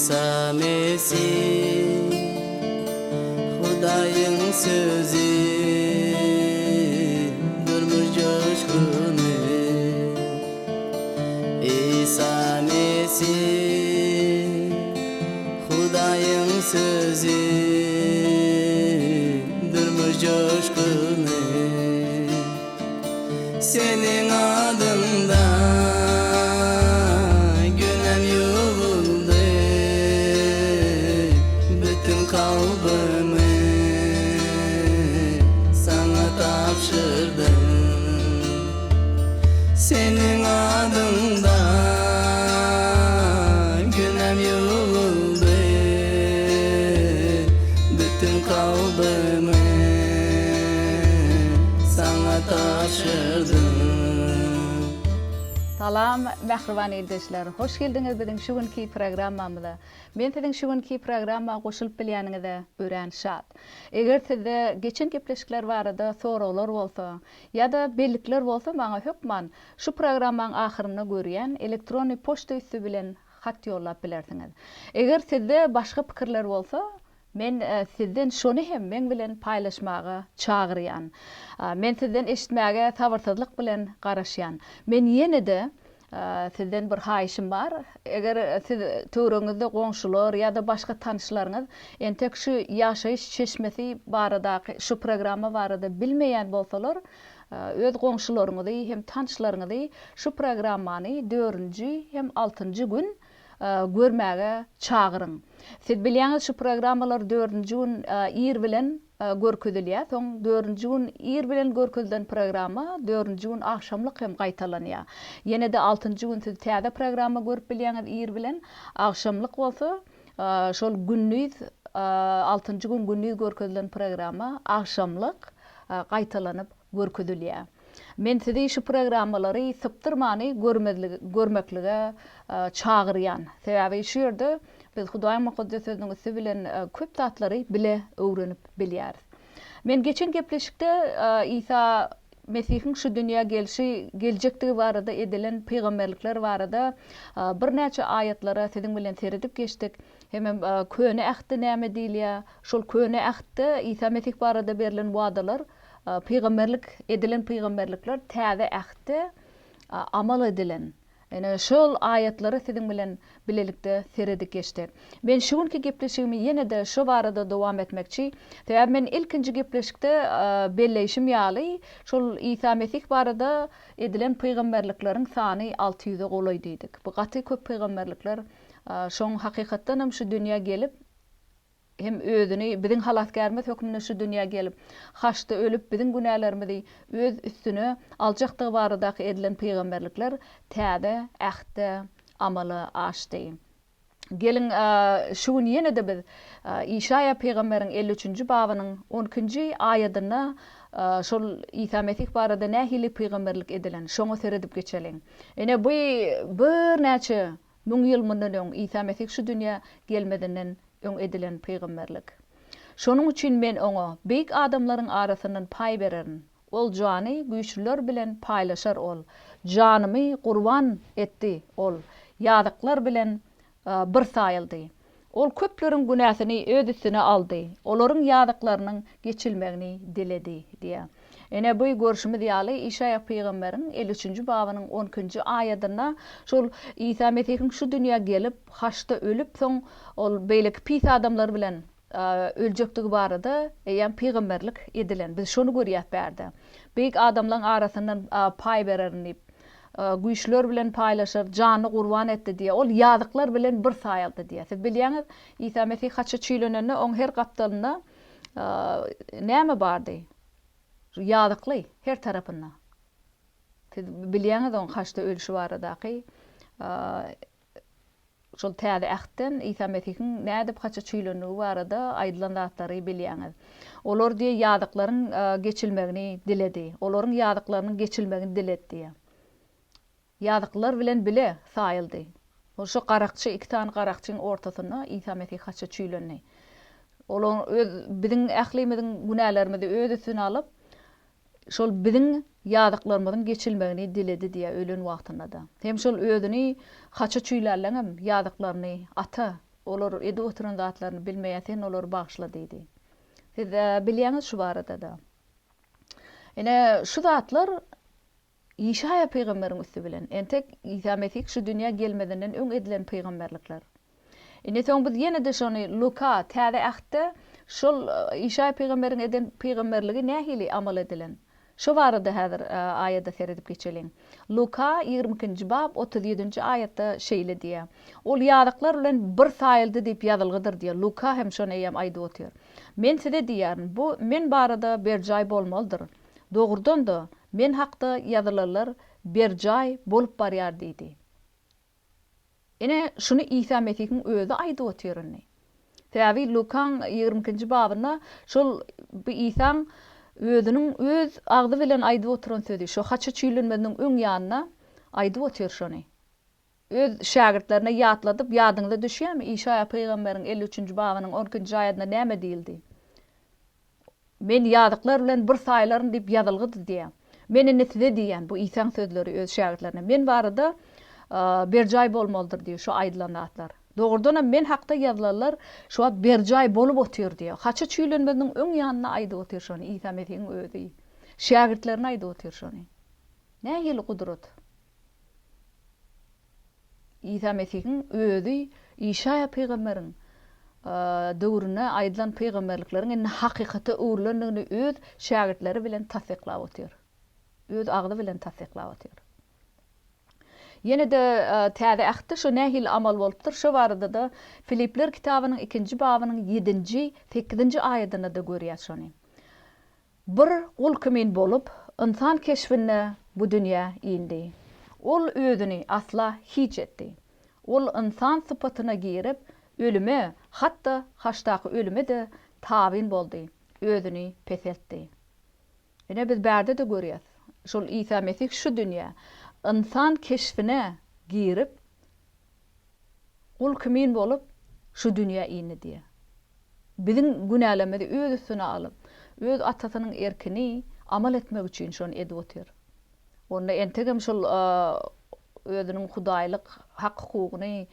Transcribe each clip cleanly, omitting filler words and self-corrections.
İsa Mesih Hudayın sözü durmuş coşkunu İsa Mesih Hudayın sözü durmuş coşkunu Senin adında günem yuvuldu bütün kalbimi sana tapşırdım senin adında günem yuvuldu bütün kalbimi sana tapşırdım. Salam, mehriban edişler. Hoş geldiniz bizim şu günkü programmamıza. Men sizin şu günkü programma qoşulup bilýäniňizde öğrenşat. Eger sizde geçen gepleşikler barada soralar bolsa, ýa-da bellikler bolsa maňa hökman şu programmaň ahyryna görýän elektronik poçta üstü bilen hat ýollap bilersiňiz. Eger sizde başga pikirler bolsa, men sizden şonu hem men bilen paylaşmaga çağırýan. Men sizden eşitmäge sabırsyzlyk bilen garaşýan. Men ýene-de sizden bir haýyşym bar. Eger siz töwreňizde goňşular ýa-da başga tanışlaryňyz entek şu ýaşaýyş çeşmesi baradaky şu programma barada bilmeýän bolsalar, öz goňşularyňyzy hem tanışlaryňyzy şu programmany 4-nji hem 6-njy gün görmäge çağırın. Siz bilýäňiz şu programmalar 4-nji gün ýer bilen görkezilýär. Soň 4-nji gün ýer bilen görkezilen programma 4-nji gün akşamlyk hem gaýtalanýar. Ýene-de 6-njy gün siz täze programma görüp bilýäňiz ýer bilen akşamlyk bolsa, şol günnüz 6-njy gün günnüz görkezilen programma akşamlyk gaýtalanyp görkezilýär. Men sizi şu programmalary sypdyrmany görmeklige çağırýan. Sebäbi şu ýerde biz Hudaýyň Mukaddes sözüňi bilen köp zatlary bile öwrenip bilýäris. Men geçen gepleşikde İsa Mesihiň şu dünýä gelişi, geljektigi barada edilen peýgamberlikler barada bir näçe aýatlara siziň bilen seredip geçdik. Hem köne ähde näme diýilýär? Şol köne ähde İsa Mesih barada berilen wadalar peýgamberlik edilen peýgamberlikler täze ähde amal edilen. Yani şol ayetlary siziň bilen bilelikde seredip geçdik. Men şu günki gepleşigimi ýene-de şu barada dowam etmekçi. Täze men ilkinji gepleşikde belleşim ýaly şol İsa Mesih barada edilen peýgamberlikleriň sany 600'e golaý diýdik. Bu gaty köp peýgamberlikler şoň hakykatdan hem şu dünýä gelip hem özüni biziň halatgarmyz hökmüne şu dünýä gelip haçda ölüp biziň günälerimizi öz üstüne aljakdygy baradaky edilen peýgamberlikler täze ähde amaly açdy. Gelin şu gün ýene-de biz Işaya peýgamberiň 53-nji babynyň 12-nji aýatyna şol İsa Mesih barada nähili peýgamberlik edilen şoňa seredip geçelim. Ene bu bir näçe müň ýyl mundan öň İsa Mesih şu dünýä gelmedenden öň edilen peýgamberlik. Şonuň üçin men oňa beýik adamlaryň arasyndan paý bererin. Ol jany güýçlüler bilen paýlaşar ol. Janymy gurban etdi ol. Ýadyklar bilen bir saýyldy. Ol köpleriň günäsini öz üstüne aldy. Olaryň ýadyklarynyň geçilmegini diledi diýär. Ene bu görüşimiz ýaly Işaya peýgamberiň 53-nji babynyň 12-nji aýatyna şol İsa Mesihiň şu dünýä gelip haçda ölüp soň ol beýleki pis adamlar bilen öljektigi barada ýa peýgamberlik edilen. Biz şonu görýät bärde. Beýik adamlaryň arasyndan paý bererin güýçler bilen paýlaşar, jany gurban etdi diýe. Ol ýadyklar bilen bir saýaldy diýe. Siz bilýäňiz, İsa Mesih haçça çüýlenende oň her gapdalyna näme bardy? Ýadykly her tarapyna. Siz bilýäňiz oň haçda ölüşi baradaky şol täze ähden İsa Mesihiň nädip haçça çüýlenigi barada aýdylan zatlary bilýäňiz. Olar diýe ýadyklaryň geçilmegini diledi. Olaryň ýadyklarynyň geçilmegini diletdi. Ýadyklar bilen bile saýyldy. Şu garakçy, iki tane garakçyň ortasyna İsa Mesih haçça çüýlenni. Olar biziň ählimiziň günälerimizi öz üstüne alyp şol biziň ýadyklarymyzyň geçilmegini diledi diýe ölen wagtynda da. Hem şol özüni haça çüýlerleňem ýadyklaryny ata olar edi oturan zatlaryny bilmeýän olar bagşla diýdi. Siz bilýäňiz şu barada da. Ene şu zatlar İşaya peýgamberiň üstü bilen entek İsa Mesih şu dünýä gelmedenden öň edilen peýgamberlikler. Ene soň biz ýene de şonu Luka täze ahda şol İşaya peýgamberiň eden peýgamberligi nähili amal edilen. Şu barada häzir aýatda seredip geçelim. Luka 22-nji bab 37-nji aýatda şeýle diýär. Ol ýazyklar bilen bir saýyldy diýip ýazylgydyr diýär. Luka hem şonu ýam aýdyp otyr. Men size diýärim, bu men barada berjay bolmalydyr. Dogrudan da men hakda ýazylarlar berjay bolup barýar diýdi. Ene şunu İsa Mesih'in özü aýdyp otyrny. Täbi Lukan 22-nji babyna şol bu İsa özünün öz agdy bilen aýdyp oturan sözi, şo haça çüýlenmediň öň ýanyna aýdyp otyr şonu. Öz şagirdlerine ýatladyp ýadyňda düşýärmi? İşaya peýgamberiň 53-nji babynyň 10-njy aýatyna näme diýildi? Men ýazyklar bilen bir saýlaryn diýip ýazylgydy diýär. Men ene size diýän bu İsa sözleri öz şagirdlerine. Men barada berjay bolmalydyr diýär şu aýdylan zatlar. Dogrudan men hakda ýazlarlar şu berjay bolup otyr diýär. Haça çüýlenmediň öň ýanyna aýdyp otyr şonu İsa Mesih'in özü. Şagirdlerine aýdyp otyr şonu. Nähili gudrat. İsa Mesih'in özü İşaya peýgamberiň döwrüne aýdylan peýgamberlikleriň ene hakykaty öwrülendigini öz şagirdleri bilen tasdiklap otyr. Öz agdy bilen tasdiklap otyr. Yine de täze ahda şu nähili amal bolupdyr. Şu barada da Filipler kitabynyň 2-nji babynyň 7-nji 8-nji aýatyna da görýär şonu. Bir ul kimin bolup insan keşfine bu dünýä indi. Ol özüni asla hiç etdi. Ol insan sypatyna girip ölüme, hatta haştaky ölüme de tabin boldy. Özüni peseltdi. Ene biz bärde de görýäs. Şol İsa Mesih şu dünýä insan keşfine girip ol kimin bolup şu dünýä indi diýär. Biziň günälerimizi öz üstüne alyp, öz atasynyň erkini amal etmek üçin şonu edip otyr. Onda entegem şol özüniň hudaýlyk hak hukugyny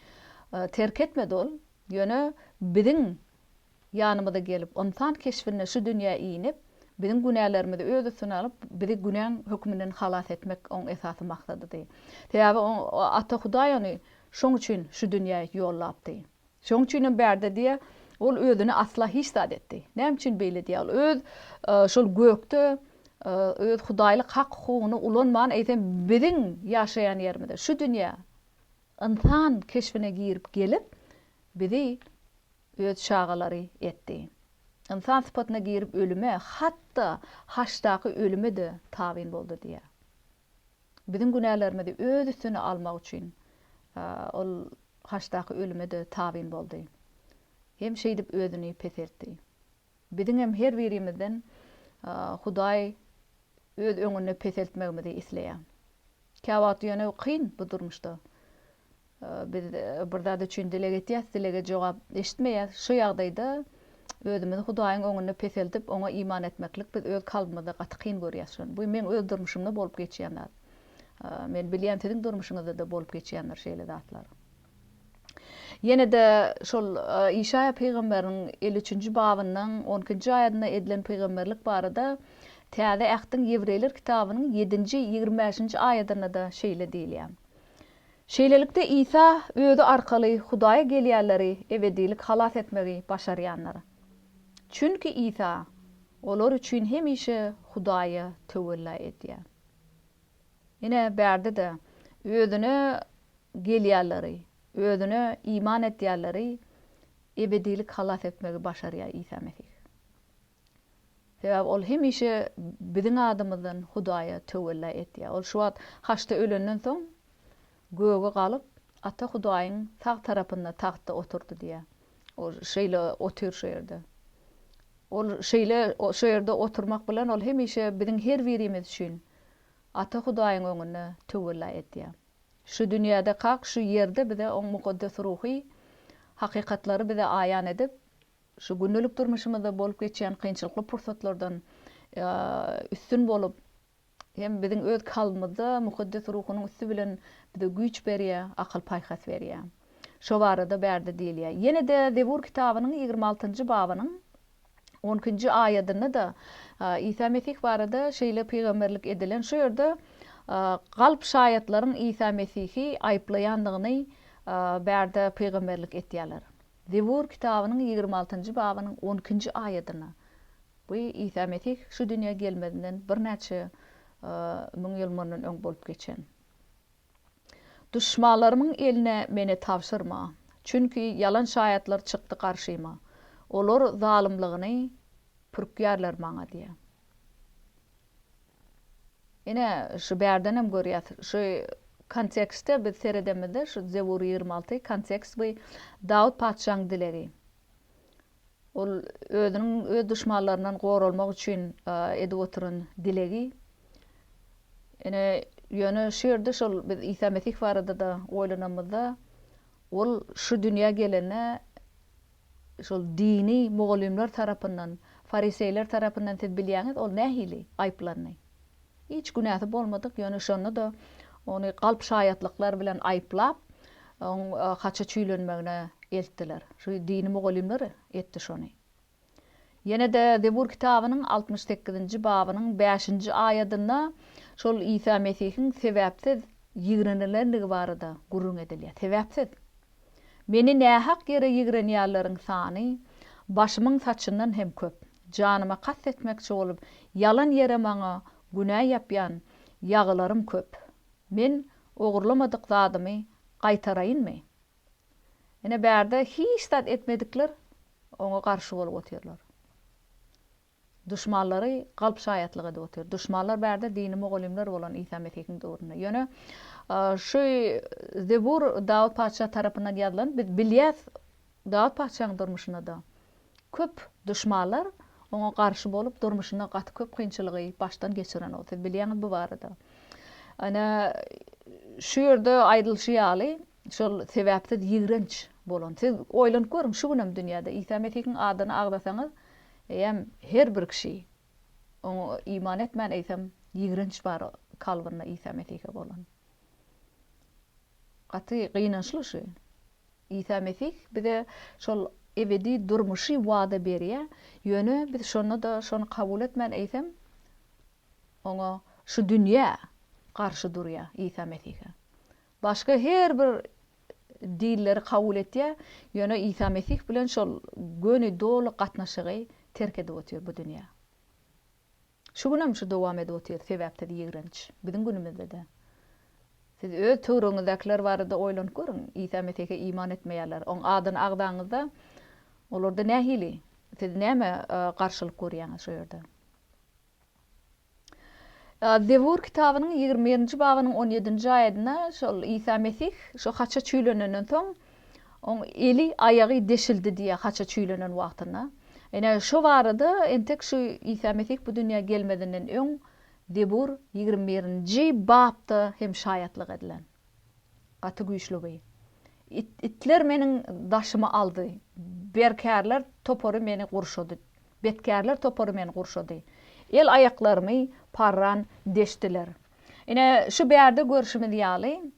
terk etmedi ol. Ýöne biziň ýanymyza gelip insan keşfine şu dünýä inip biziň günälerimizi öz üstüne alyp bizi günäň hükmünden halas etmek oň esasy maksadydy. Täbi ata Hudaý ony şoň üçin şu dünýäge ýollapdy. Şoň üçin bärde diýe ol özüni asla hiç zat etdi. Näme üçin beýle diýär? Öz şol gökde öz Hudaýlyk hak hukugyny ulanman eýsem biziň ýaşaýan ýerimizde şu dünýä insan keşfine girip gelip bizi öz şagalary etdi. İnsan sıpatyna girip ölüme, hatta haştaky ölüme de tabin boldy diýär. Biziň günälerimizi öz üstüne almak üçin ol haştaky ölüme de tabin boldy. Hem şeýdip özüni peseltdi. Biziň hem her birimizden Hudaý öz öňüne peseltmegimizi isleýär. Käwat ýöne kyn bu durmuşda. Biz birda da üçin dile getýäs, dilege jogap eşitmeýäs. Şu ýagdaýda özümizi Hudaýyň öňünde peseltip oňa iman etmeklik biz öz kalbymyzda gaty kyn görýäs. Bu men öz durmuşymda bolup geçýänler. Men bilýän siziň durmuşyňyzda da bolup geçýänler şeýle zatlar. Yine de şol İşaya peýgamberiň 53-nji babynyň 10-njy aýatyna edilen peýgamberlik barada täze ähdiň Ýewreýler kitabynyň 7-nji 25-nji aýatyna da şeýle diýilýär. Şeýlelikde İsa özü arkaly Hudaýa gelýärleri ebedilik halas etmegi başarýanlar. Çünki İsa olar üçin hemişe Hudaýa töwella edýär. Ine bärde de özüne gelýärleri, özüne iman etýärleri ebedilik halas etmegi başarýar İsa Mesih. Sebäp ol hemişe biziň adymyzdan Hudaýa töwella etýär. Ol şu wagt haçta ölenden soň göge galyp ata Hudaýyň sag tarapynda tahtda oturdy diýär. O şeýle otur şu ýerde. Ol şeýle şu ýerde oturmak bilen ol hemişe biziň her birimiz üçin ata Hudaýyň öňüne töwella etýär. Şu dünýäde kak şu ýerde bize oň mukaddes ruhy hakykatlary bize aýan edip şu gündelik durmuşymyzda bolup geçýän kynçylykly pursatlardan üstün bolup hem biziň öz kalbymyzda mukaddes ruhunyň üstü bilen bize güýç berýär, akal paýhas berýär. Şo barada bärde diýilýär. Ýene de Zebur kitabynyň 26-njy babynyň 10-njy aýatyny da İsa Mesih barada şeýle peýgamberlik edilen şu ýerde galp şaýatlaryň İsa Mesihi aýplaýandygyny bärde peýgamberlik etýärler. Zebur kitabynyň 26-njy babynyň 10-njy aýatyny. Bu İsa Mesih şu dünýä gelmedinden bir näçe müň ýyl mundan öň bolup geçen. Düşmanlarymyň eline meni tapşyrma. Çünki yalan şaýatlar çykdy karşyma. Olar zalymlygyny pürkýärler maňa diýe. Ine şu bärden hem görýär. Şu kontekste biz seredemede şu Zebur 26 kontekst bu Dawud paçaň dilegi. Ol özüniň öz düşmanlaryndan gorulmak üçin edip oturan dilegi. Ine ýöne şu ýerde şol biz İsa Mesih barada da oýlanamyzda ol şu dünýä gelene şol dini mugallimler tarapyndan, fariseýler tarapyndan bilýäňiz ol nähili aýplandy. Hiç günahı bolmadyk, ýöne şonu da onu galp şaýatlyklar bilen aýplap, haça çüýlenmegine eltdiler. Şu dini mugallimleri etdi şonu. Ýene de Zebur kitabynyň 68-nji babynyň 5-nji aýatyna şol İsa Mesihiň sebäpsiz ýigrenelerdigi barada gurrun edilýär. Sebäpsiz. Meni nähak ýere ýigrenýärleriň sany başymyň saçyndan hem köp. Janyma qasd etmekçi bolup yalan ýere maňa günah ýapýan ýagylarym köp. Men ogurlamadyk zadymy gaýtaraýynmy? Ene bärde hiç dat etmedikler oňa garşy bolup oturýarlar. Düşmanlary galp şaýatlyk edip otur. Düşmanlar bärde dini mugallimler bolan İsa Mesihiň döwründe. Ýöne şu Zebur Dawud paça tarapyndan ýazylan biz bilýäs Dawud paçaň durmuşyna da köp düşmanlar oňa garşy bolup durmuşyna gaty köp kynçylygy başdan geçiren bolsa bilýäňiz bu barada. Ana şu ýerde aýdylşýaly şol sebäpsiz ýigrenç bolan. Siz oýlanyp görüň şu günem dünýäde İsa Mesihiň adyny agdasaňyz hem her bir kişi o iman etmän eýsem ýigrenç bar kalbyna İsa Mesih'e bolan. Gaty gynançly şu. İsa Mesih bize şol ebedi durmuşy wada berýär. Ýöne biz şonu da şonu kabul etmän eýsem oňa şu dünýä garşy durýar İsa Mesih'e. Başga her bir dilleri kabul etýär. Ýöne İsa Mesih bilen şol gönü dolu gatnaşygy terk edip otur bu dünýä. Şu günem şu dowam edip otur sebäpde ýigrenç. Biziň günümizde de. Siz öz töwreňizdekiler barada oýlanyp görüň. İsa Mesih'e iman etmeýärler. Oň adyny agdaňyzda olarda nähili? Siz näme garşylyk görýäňiz şu ýerde? Zebur kitabynyň 20-nji babynyň 17-nji aýatyna şol İsa Mesih şu haça çüýlenenden soň oň eli aýagy deşildi diýe haça çüýlenen wagtyna. Ene şu barada entek şu İsa Mesih bu dünýä gelmedinden öň Zebur 21-nji babda hem şaýatlyk edilen. Gaty güýçlügi. Itler meniň daşymy aldy. Berkärler topory meni gurşady. Betkärler topory meni gurşady. El aýaklarymy parran deşdiler. Ene şu bärde görüşimiz ýaly.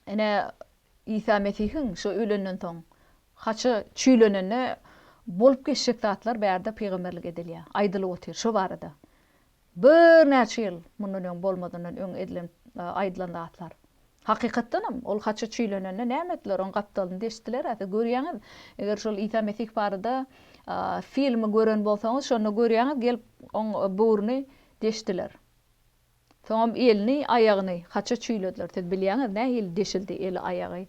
Ene İsa Mesihiň şu ölenden soň haça çüýlenene bolup geçecek zatlar bärde peýgamberlik edilýär. Aýdylyp otur şu barada. Bir näçe ýyl mundan öň bolmadan öň edilen aýdylan zatlar. Hakykatdanam ol haça çüýlenene näme etdiler? On gapdalyny deşdiler. Ata görýäňiz, eger şol İsa Mesih barada filmi gören bolsaňyz, şonu görýäňiz gelip on buwruny deşdiler. Soňam elini, aýagyny haça çüýlediler. Siz bilýäňiz nähili deşildi eli aýagy.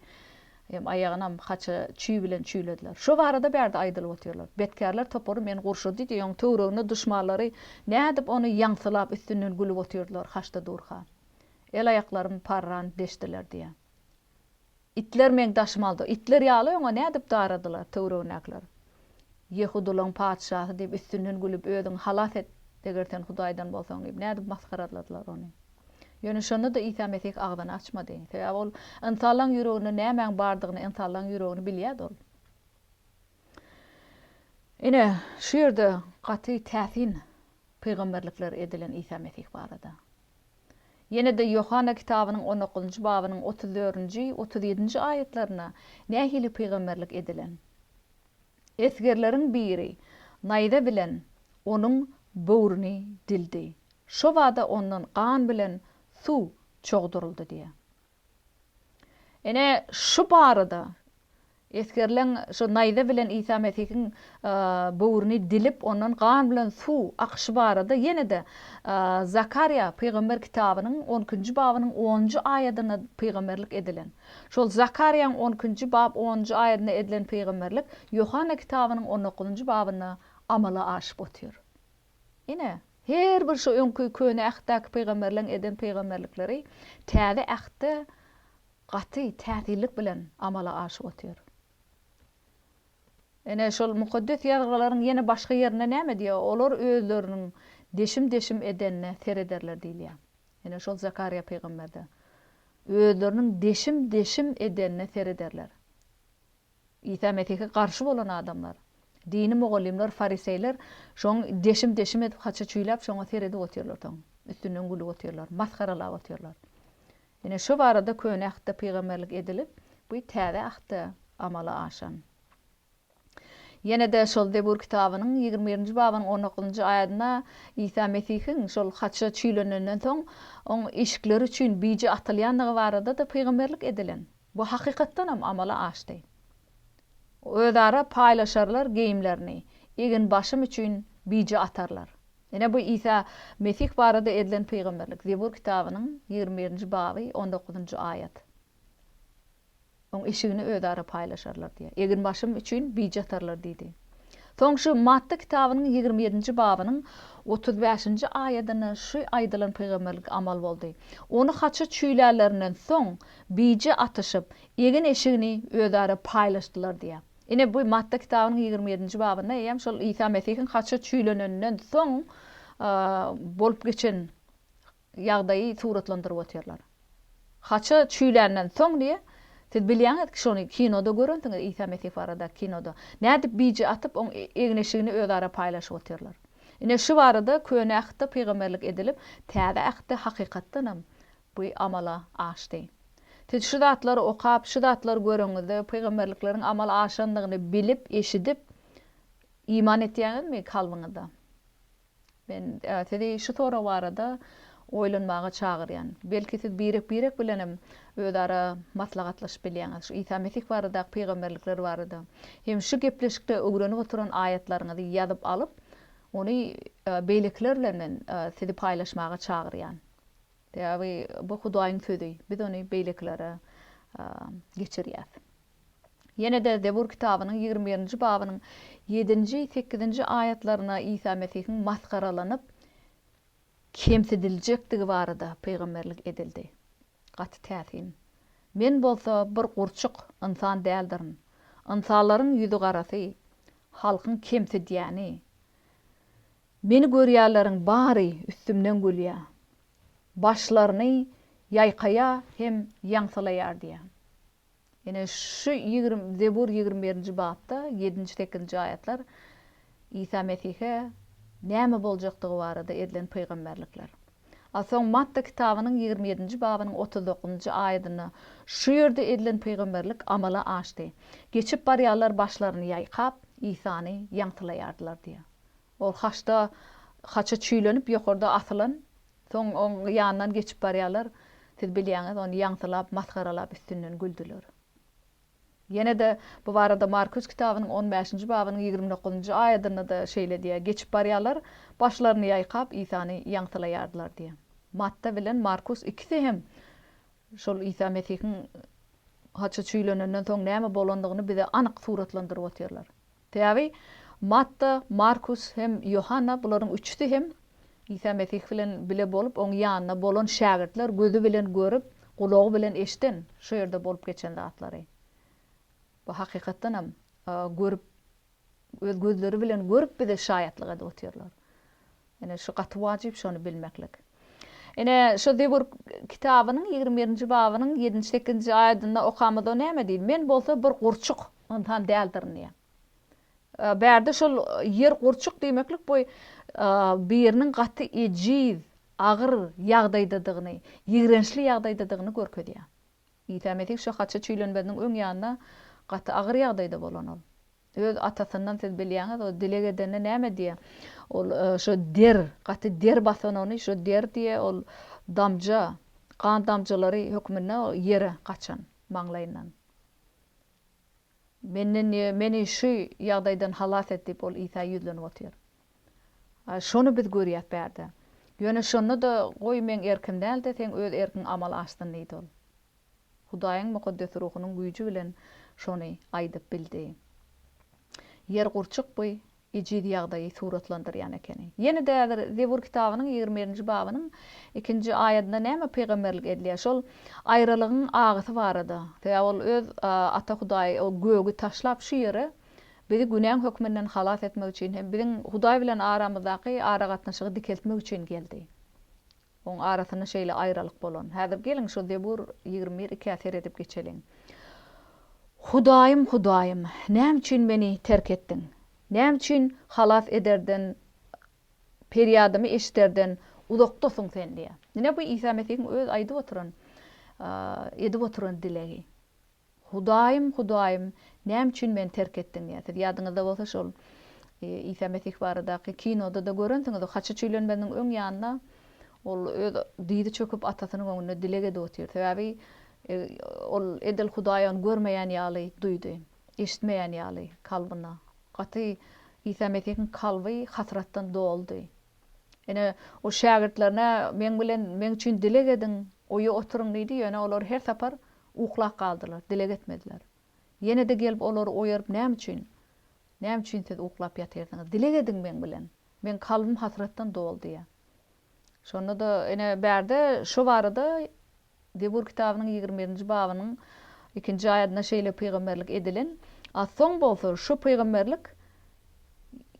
Hem aýagynam haça çüý bilen çüýlediler. Şu barada bärde aýdylyp oturýarlar. Betkärler topory men gurşady diýen töwregine düşmanlary nädip onu ýaňsylap üstünden gülüp oturýarlar haçta durha. El aýaklarym parran deşdiler diýe. Itler men daşmaldy. Itler ýaly oňa nädip daradylar töwreginekler. Yehudulyň paçahy diýip üstünden gülüp öýüň halat et degerten Hudaýdan bolsaň diýip nädip maskaraladylar ony. Ýöne şonu da İsa Mesih agdan açmady. Sebäp ol insanlaryň ýüregine näme bardygyny, insanlaryň ýüregini bilýär ol. Ine şu ýerde gaty täsin peýgamberlikler edilen İsa Mesih barada. Yine de Yohana kitabının 19. babının 34. 37. ayetlerine nähili peygamberlik edilen. Esgerlerin biri naýda bilen onun böwrüni dildi. Şo wada ondan gan bilen su çogduruldy diýe. Ene şu barada eskerlen şu naýda bilen İsa Mesih'in böwrüni dilip ondan gan bilen su akşy barada yine de Zakariya peygamber kitabının 10. babynyň 10. aýatyna peygamberlik edilen. Şol Zakariýanyň 10. bab 10. aýatyna edilen peygamberlik Yohana kitabının 19. babyna amala aşyp otýar. Ine her bir şu öňkü köne ähtäki peygamberleň eden peygamberlikleri täze ähte gaty täzirlik bilen amala aşyp otýar. Ene şol mukaddes ýargylaryň ýene başga ýerine näme diýär? Olar özleriniň deşim edenine serederler diýilýär. Ene şol Zakariya peýgamberde özleriniň deşim edenine serederler. İsa Mesih'e karşı bolan adamlar, dini mugallimler, fariseyler şoň deşim edip haça çüýläp şoňa serede otýarlar taň. Üstünden gülüp otýarlar, maskaralap otýarlar. Ene şu barada köne ahda peýgamberlik edilip, bu täze ahda amala aşan. Yine de şol Zebur kitabının 21. babynyň 19. aýatyna İsa Mesih'in şol haça çüýlenenden soň oň işikleri üçin biji atylýanlygy barada da peýgamberlik edilen. Bu hakykatdan hem amala aşdy. Özara paýlaşarlar geýimlerini. Egin başym üçin biji atarlar. Ene bu İsa Mesih barada edilen peýgamberlik Zebur kitabının 21. baby 19. aýat. Oň işigini özara paýlaşarlar diýe. Egin başym üçin biji atarlar diýdi. Soň şu Matta kitabının 27. babynyň 35. aýatyna şu aýdylan peýgamberlik amal boldy. Onu haça çüýlärlerinden soň biji atyşyp, egin eşigini özara paýlaşdylar diýe. Ine bu Matta kitabının 27. babyna hem şol İsa Mesih'in haça çüýlenenden soň bolup geçen ýagdaýy suratlandyryp otýarlar. Haça çüýlärden soň diýe siz bilýäňiz ki şonu kinoda görüntüňiz İsa Mesih barada kinoda. Nädip biji atyp oň egin eşigini özara paýlaşyp otýarlar. Ine şu barada köne ähde peýgamberlik edilip, täze ähde hakykatdan hem bu amala aşdy. Siz şu datlary okap, şu datlary göreňizde peýgamberlikleriň amala aşandygyny bilip, eşidip iman etýäňizmi kalbyňyzda? Ben täze şu tora barada oýlanmaga çagyrýan. Belki siz birek bilen hem özara maslahatlaşyp bilýäňiz. Şu İsa Mesih barada peýgamberlikler barada. Hem şu gepleşikde öwrenip oturan aýatlaryňyzy ýazyp alyp, ony beýlekler bilen sizi paýlaşmaga çagyrýan. Täze bu Hudaýyň sözi. Biz ony beýleklere geçirýäs. Yine de Zebur kitabının 21. babynyň 7. 8. aýatlaryna İsa Mesih'in maskaralanyp kemsidiljekdigi barada peýgamberlik edildi. Gaty täsin. Men bolsa bir gurçuk insan däldirin. İnsanlaryň ýüzi garasy, halkyň kemsidýäni. Meni görýärleriň bary üstümden gülýär. Başlaryny ýaýkaýa hem ýaňsylaýar diýär. Ene şu Zebur 21. babda 7. 8. aýatlar İsa Mesih'e näme boljakdygy barada edilen peýgamberlikler. Soň Matta kitabynyň 27. babynyň 39. aýatyna şu ýerde edilen peýgamberlik amala aşdy. Geçip barýarlar başlaryny ýaýkap İsany ýaňsylaýardylar diýär. Ol haça çüýlenip ýokarda asylan, soň oň ýanyndan geçip barýarlar, siz bilýäňiz ony ýaňsylap, maskaralap üstünden güldüler. Yine de bu barada Markus kitabının 15. babynyň 29. aýatyna da şeýle diýär. Geçip barýarlar, başlaryny ýaýkap İsany ýaňsylaýardylar diýär. Matta bilen Markus ikisi hem şol İsa Mesih'in haça çüýlenenden soň näme bolandygyny bize anyk suratlandyryp otýarlar. Täze Matta, Markus hem Yohana bularyň üçüsi hem İsa Mesih bilen bile bolup oň ýanyna bolan şagirtler gözü bilen görüp, gulagy bilen eşden şu ýerde bolup geçen zatlary. Bu hakykatdan hem görüp, öz gözleri bilen görüp bize şaýatlyk edip otýarlar. Ene şu gaty wajyp şonu bilmeklik. Ene şu Zebur kitabynyň 21. babynyň 7. 8. aýatyna okamada näme diýil? Men bolsa bir gurçuk insan däldirin diýär. Bärde şol yer gurçuk diýmeklik bu biriniň gaty ejiz, ağır ýagdaýdadygyny, ýigrençli ýagdaýdadygyny görkezýär. İsa Mesih şu haça çüýlenmediň öň ýanyna gaty ağır ýagdaýda bolan ol. Öz atasyndan siz bilýäňiz, o dile edene näme diýe? Ol şu gaty der basanony, şu der diýe ol damja, kan damjalary hökmüne ýere gaçan maňlaýyndan. Meni şu ýagdaýdan halas et diýip ol İsa ýüzlenip otyr. Şonu biz görýät bärde. Ýöne şonu da goý men erkim däl de sen öz erkin amal açdyn diýdi ol. Hudaýyň mukaddes ruhunyň güýji bilen şonu aýdyp bildi. Yer gurçuk bu ejid ýagdaýy suratlandyrýan ekeni. Ýene dädir Zebur kitabynyň 20-nji babynyň 2-nji aýatynda näme peýgamberlik edilýär? Şol aýralygyň agysy barada. Täze ol öz ata Hudaý o göwü taşlap şu ýere bizi günäň hökmünden halas etmek üçin hem biziň Hudaý bilen aramyzdaky ara gatnaşygy dikeltmek üçin geldi. Oň arasyna şeýle aýralyk bolan. Häzir geliň şu Zebur 22 äser edip geçelim. Hudaýym, Hudaýym, näme üçin meni terk etdiň? Näme üçin halas ederdin, perýadymy eşiterden uzakdasyň sen diýe. Näme bu İsa Mesihiň öz aýdyp oturan dilegi. Hudaýym, Hudaýym, näme üçin meni terk etdiň diýe. Siz ýadyňyzda bolsa şol İsa Mesih baradaky kinoda da görensiňiz, haça çüýlenmediň öň ýanyna ol öz diýdi çöküp atasynyň öňünde dilege de otyr. Täbi ol edel Hudaýyny görmeýän ýaly duýdy, eşitmeýän ýaly kalbyna. Gaty İsa Mesihiň kalby hasratdan doldy. Ene o şagirdlerine men üçin dilek edin, oýa oturuň diýdi, ýöne olar her sapar uklap kaldylar, dilek etmediler. Ýene de gelip olary oýaryp näme üçin? Näme üçin siz uklap ýatyrdyňyz? Dilek edin men bilen. Men kalbym hasratdan doldy ýa. Şonda da ene bärde şu barada Zebur kitabynyň 21-nji babynyň 2-nji aýatyna şeýle peýgamberlik edilen. Soň bolsa şu peýgamberlik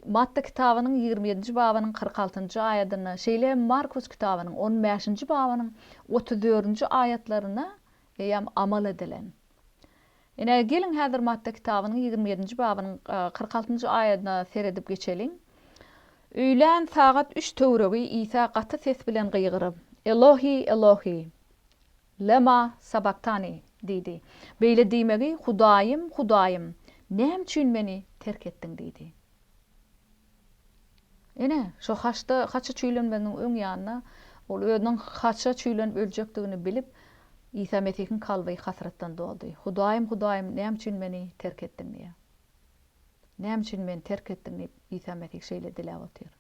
Matta kitabynyň 27-nji babynyň 46-njy aýatyna şeýle Markus kitabynyň 15-nji babynyň 34-nji aýatlaryna ýam amal edilen. Ene gelin häzir Matta kitabynyň 27-nji babynyň 46-njy aýatyna seredip geçelim. Öýlen sagat 3 töwregi İsa gaty ses bilen gıýgyryp, Elohi, Elohi, lema sabaktani diýdi. Beýle diýmegi Hudaýym, Hudaýym, näme üçin meni terk etdiň diýdi. Ene şu haçta çüýlenmediň öň ýanyna ol özüniň haça çüýlenip öljekdigini bilip İsa Mesihiň kalby hasratdan doldy. Hudaýym, Hudaýym, näme üçin meni terk etdiň diýe. Näme üçin meni terk etdiň diýip İsa Mesih şeýle dilep otyr.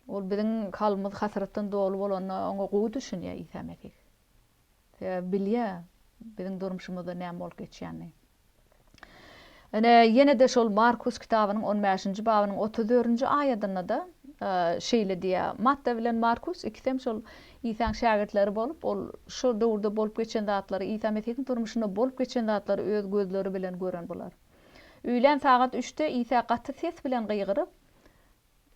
Ol biziň kalbymyz hasratdan dolu bolanda oňa gowy düşünýär İsa Mesih. Bilýär biziň durmuşymyzda näme bolup geçýänini. Ene ýene de şol Markus kitabynyň 15-nji babynyň 34-nji aýatyna da şeýle diýär. Matta bilen Markus ikisem şol İsa'ň şagirdleri bolup, ol şu döwürde bolup geçen zatlary İsa Mesihiň durmuşynda bolup geçen zatlary öz gözleri bilen gören bolar. Öýlen sagat 3'te İsa gaty ses bilen gıýgyryp,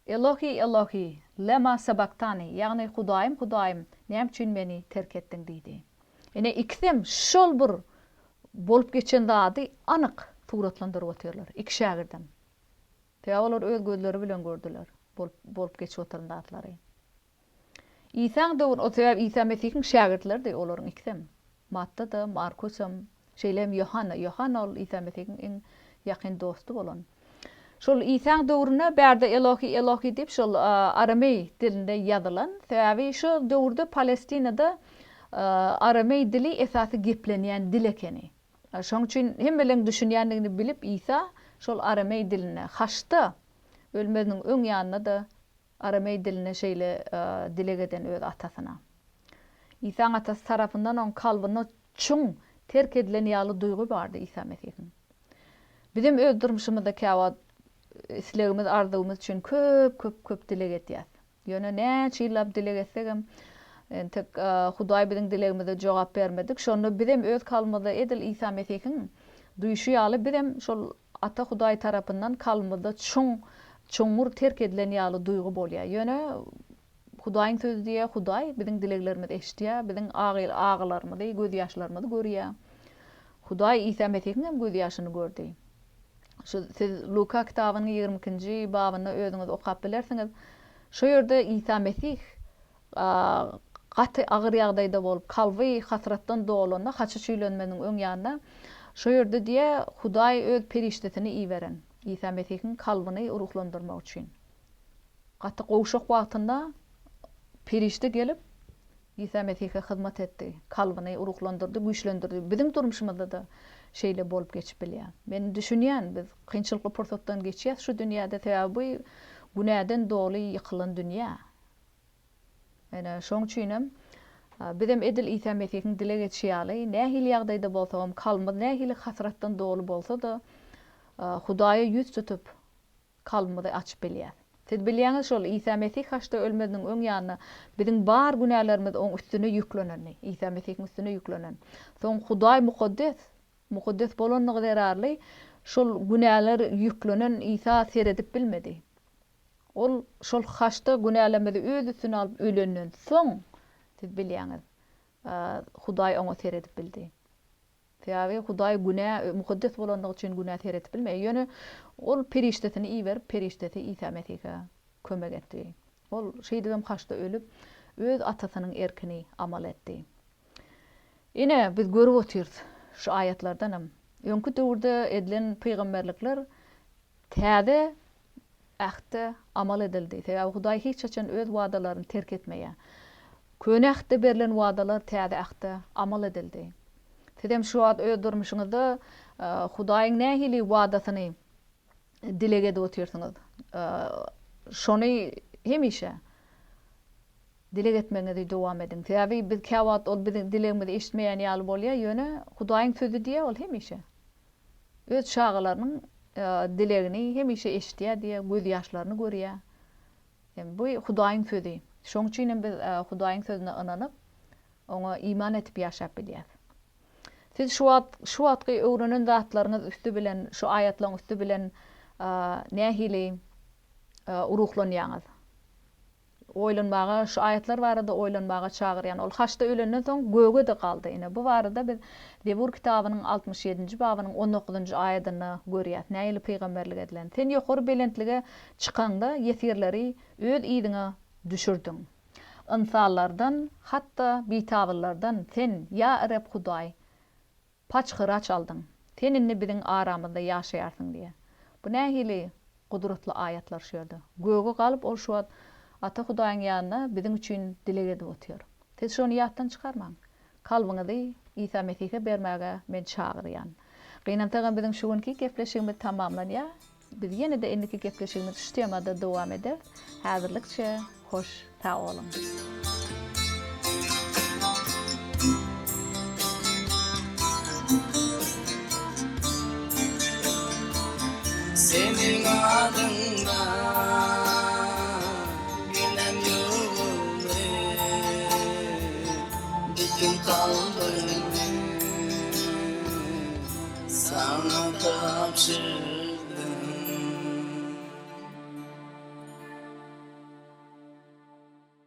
Elohi, Elohi, lema sabaktani, ýagny Hudaýym, Hudaýym, näme üçin meni terk etdiň diýdi. Ene ikisem şol bir bolup geçen zady anyk suratlandyryp otyrlar. İki şagirdem. Olar öz gözleri bilen gördüler. Bolup geçip oturan zatlary. İsa'ň döwür o sebäp İsa Mesihiň şagirdleri olaryň ikisem. Matta da, Markusam, şeýlem Yohanna ol İsa Mesihiň iň ýakyn dostu bolan. Şol İsa'ň döwrüne bärde Elohi, Elohi diýip şol aramey dilinde ýazylan. Sebäbi şu döwürde Palestinada aramey dili esasy geplenýän dil ekeni. Şoň üçin hem bilen düşünýändigini bilip İsa şol aramey diline haçta ölmediň öň ýanyna da aramey diline şeýle dilek eden öz atasyna. İsa'ň atasy tarapyndan oň kalbyna çuň terk edilen ýaly duýgu bardy İsa Mesihiň. Bizim öz durmuşymyzda käwat islegimiz, arzugymyz üçin köp dilek etýär. Ýöne näçe ýyllap dilek etsegem tek Hudaý biziň dilegimize jogap bermedik. Şonu bizim öz kalbymyzda edil İsa Mesihiň duýuşy ýaly bizim şol ata Hudaý tarapyndan kalbymyzda çoňmur terk edilen ýaly duýgu bolýar. Ýöne Hudaýyň sözü diýe Hudaý biziň dileklerimizi eşitýär, biziň ağalarymyzy, göz ýaşlarymyzy görýär. Hudaý İsa Mesihiň hem göz ýaşyny gördi. Şu siz Luka kitabynyň 22-nji babyny özüňiz okap bilersiňiz. Şo ýerde İsa Mesih gaty agyr ýagdaýda bolup kalby hasratdan dolanda haçy çüýlenmeniň öň ýanynda şo ýerde diýe Hudaý öz periştetini iýberen. İsa Mesihiň kalbyny uruklandyrmak üçin. Gaty gowşak wagtynda perişte gelip İsa Mesih'e hyzmat etdi. Kalbyny uruklandyrdy, güýçlendirdi. Biziň durmuşymyzda da şeýle bolup geçip bilýär. Men düşünýän biz kynçylykly pursatdan geçýäs şu dünýäde täbi günäden doly ýykylan dünýä. Ene şoň üçin bizim edil İsa Mesihiň dile geçýäli, nähili ýagdaýda bolsam, kalby nähili hasratdan doly bolsa da Hudaýa ýüz tutup kalbyny açyp bilýär. Siz bilýäňiz şol İsa Mesih haçda ölmediň öň ýanyna biziň bar günälerimiz oň üstüne ýüklenenni, İsa Mesihiň üstüne yüklenen. Soň Hudaý mukaddes bolanyny derarly şol günäler yüklenen İsa seredip bilmedi. Ol şol haçda günälerimizi öz üstüne alyp ölenden soň siz bilýäňiz Hudaý oňa seredip bildi. Täbi Hudaý günä mukaddes bolanyny üçin günä seredip bilmeýär. Ýöne ol periştetini iýberip perişteti İsa Mesih'e kömek etdi. Ol şeýdem haçda ölüp öz atasynyň erkini amal etdi. Ine biz görüp otyrys şu ayatlardanam. Öňkü döwürde edilen peýgamberlikler täze ahde amal edildi. Täze Hudaý hiç açan öz wadalaryny terk etmeýär. Köne ahde berilen wadalar täze ahde amal edildi. Sedem şu wagt öz durmuşyňyzda Hudaýyň nähili wadasyny dilege de otyrsyňyz. Şonu hemişe dile etmeňizi dowam edin. Täbi biz käwat ol biziň dilegimizi eşitmeýän ýaly bolýar, ýöne Hudaýyň sözü diýe ol hemişe. Öz şagalarynyň dilegini hemişe eşitýär diýe göz ýaşlaryny görýär. Bu Hudaýyň sözü. Şoň üçin biz Hudaýyň sözüne inanyp oňa iman etip ýaşap bilýär. Siz şu wagtky öwrenen zatlaryňyz üstü bilen, şu ayatlaryň üstü bilen nähili uruklanýaňyz. Oýlanmaga şu ayatlar barada oýlanmaga çagyrýan. Ol haçda ölenden soň göge de kaldy. Ine bu barada biz Zebur kitabynyň 67-nji babynyň 19-njy aýatyny görýäs. Nähili peýgamberlik edilen. Sen ýokary belentlige çykanda ýesirleri öz ýygyňa düşürdüň. İnsanlardan hatta bitawlardan sen ya Rab Hudaý paçkyraç aldyň. Seninni biziň aramyzda ýaşaýarsyň diýe. Bu nähili gudratly ayatlar şu ýerde. Göge galyp ol şu wagt Ata Hudaýyň ýanyna biziň üçin dilek edip otýar. Siz şonu ýatdan çykarmaň. Kalbyňyzy İsa Mesih'e bermäge men çagyrýan. Gynantagan biziň şu günki gepleşigimiz tamamlanýar. Biz ýene de endiki gepleşigimiz şu temada dowam eder. Häzirlikçe hoş sag bolun. Senin adında günem yolu bütün kalbimi sana tapşır